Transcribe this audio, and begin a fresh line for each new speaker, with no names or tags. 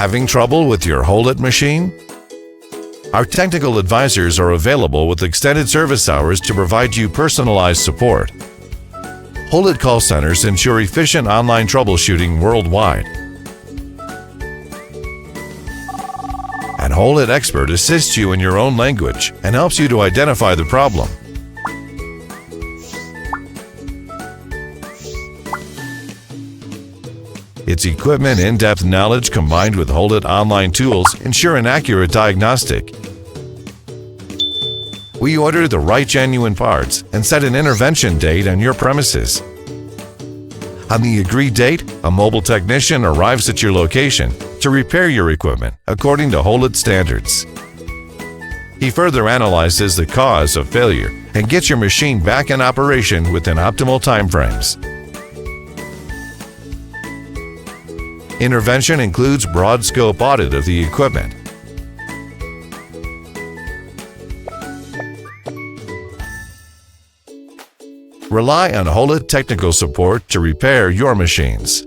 Having trouble with your Haulotte machine? Our technical advisors are available with extended service hours to provide you personalized support. Haulotte call centers ensure efficient online troubleshooting worldwide. An Haulotte expert assists you in your own language and helps you to identify the problem. Its equipment in-depth knowledge combined with Haulotte online tools ensure an accurate diagnostic. We order the right genuine parts and set an intervention date on your premises. On the agreed date, a mobile technician arrives at your location to repair your equipment according to Haulotte standards. He further analyzes the cause of failure and gets your machine back in operation within optimal timeframes. Intervention includes broad scope audit of the equipment. Rely on Haulotte technical support to repair your machines.